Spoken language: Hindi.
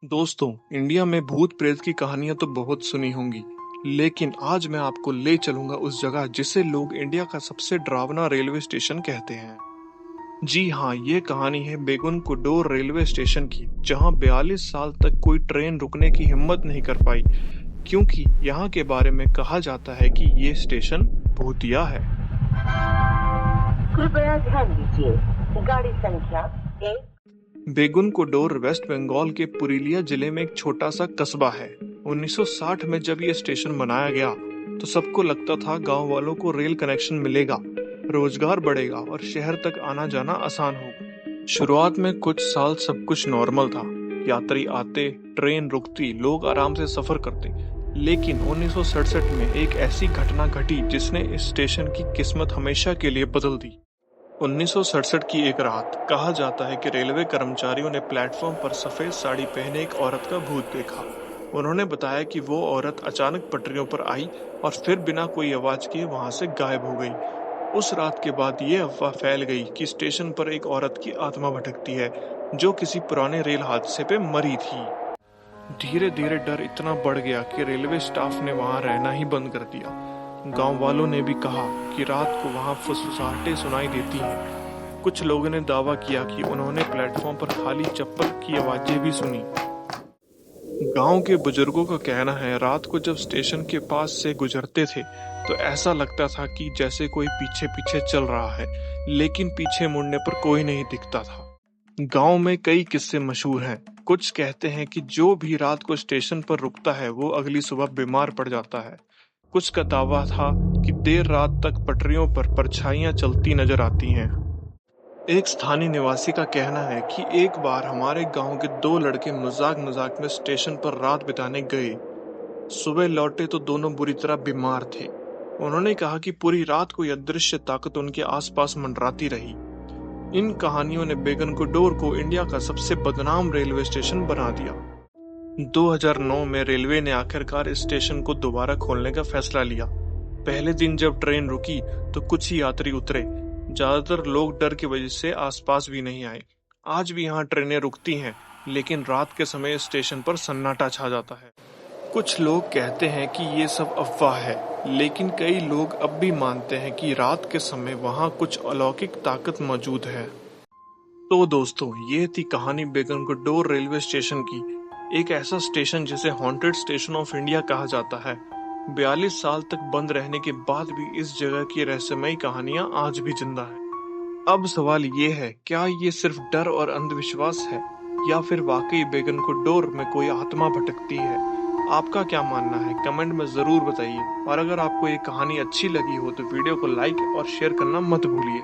दोस्तों, इंडिया में भूत प्रेत की कहानियां तो बहुत सुनी होंगी, लेकिन आज मैं आपको ले चलूंगा उस जगह जिसे लोग इंडिया का सबसे डरावना रेलवे स्टेशन कहते हैं। जी हाँ, ये कहानी है बेगुन कुडोर रेलवे स्टेशन की, जहां 42 साल तक कोई ट्रेन रुकने की हिम्मत नहीं कर पाई, क्योंकि यहाँ के बारे में कहा जाता है कि ये स्टेशन भूतिया है। कृपया ध्यान दीजिए, गाड़ी संख्या 1। बेगुन कुडोर वेस्ट बंगाल के पुरुलिया जिले में एक छोटा सा कस्बा है। 1960 में जब ये स्टेशन बनाया गया तो सबको लगता था गांव वालों को रेल कनेक्शन मिलेगा, रोजगार बढ़ेगा और शहर तक आना जाना आसान होगा। शुरुआत में कुछ साल सब कुछ नॉर्मल था। यात्री आते, ट्रेन रुकती, लोग आराम से सफर करते। लेकिन 1967 में एक ऐसी घटना घटी जिसने इस स्टेशन की किस्मत हमेशा के लिए बदल दी। 1967 की एक रात, कहा जाता है कि रेलवे कर्मचारियों ने प्लेटफॉर्म पर सफेद साड़ी पहने एक औरत का भूत देखा। उन्होंने बताया कि वो औरत अचानक पटरियों पर आई और फिर बिना कोई आवाज किए वहां से गायब हो गई। उस रात के बाद ये अफवाह फैल गई कि स्टेशन पर एक औरत की आत्मा भटकती है जो किसी पुराने रेल हादसे पे मरी थी। धीरे धीरे डर इतना बढ़ गया कि रेलवे स्टाफ ने वहां रहना ही बंद कर दिया। गांव वालों ने भी कहा कि रात को वहां फुसफुसाहटें सुनाई देती हैं। कुछ लोगों ने दावा किया कि उन्होंने प्लेटफॉर्म पर खाली चप्पल की आवाजें भी सुनी। गांव के बुजुर्गों का कहना है, रात को जब स्टेशन के पास से गुजरते थे तो ऐसा लगता था कि जैसे कोई पीछे पीछे चल रहा है, लेकिन पीछे मुड़ने पर कोई नहीं दिखता था। गांव में कई किस्से मशहूर हैं। कुछ कहते हैं कि जो भी रात को स्टेशन पर रुकता है वो अगली सुबह बीमार पड़ जाता है। कुछ का दावा था कि देर रात तक पटरियों पर परछाइयां चलती नजर आती हैं। एक स्थानीय निवासी का कहना है कि एक बार हमारे गांव के दो लड़के मजाक मजाक में स्टेशन पर रात बिताने गए। सुबह लौटे तो दोनों बुरी तरह बीमार थे। उन्होंने कहा कि पूरी रात कोई अदृश्य ताकत उनके आसपास मंडराती रही। इन कहानियों ने बेगनकुडोर को इंडिया का सबसे बदनाम रेलवे स्टेशन बना दिया। 2009 में रेलवे ने आखिरकार इस स्टेशन को दोबारा खोलने का फैसला लिया। पहले दिन जब ट्रेन रुकी तो कुछ ही यात्री उतरे। ज्यादातर लोग डर की वजह से आसपास भी नहीं आए। आज भी यहाँ ट्रेनें रुकती हैं, लेकिन रात के समय स्टेशन पर सन्नाटा छा जाता है। कुछ लोग कहते हैं कि ये सब अफवाह है, लेकिन कई लोग अब भी मानते हैं कि रात के समय वहाँ कुछ अलौकिक ताकत मौजूद है। तो दोस्तों, ये थी कहानी बेगनकुडोर रेलवे स्टेशन की। एक ऐसा स्टेशन जिसे हॉन्टेड स्टेशन ऑफ इंडिया कहा जाता है। 42 साल तक बंद रहने के बाद भी इस जगह की रहस्यमयी कहानियां आज भी जिंदा है। अब सवाल ये है, क्या ये सिर्फ डर और अंधविश्वास है या फिर वाकई बेगनकुडोर में कोई आत्मा भटकती है? आपका क्या मानना है? कमेंट में जरूर बताइए। और अगर आपको ये कहानी अच्छी लगी हो तो वीडियो को लाइक और शेयर करना मत भूलिए।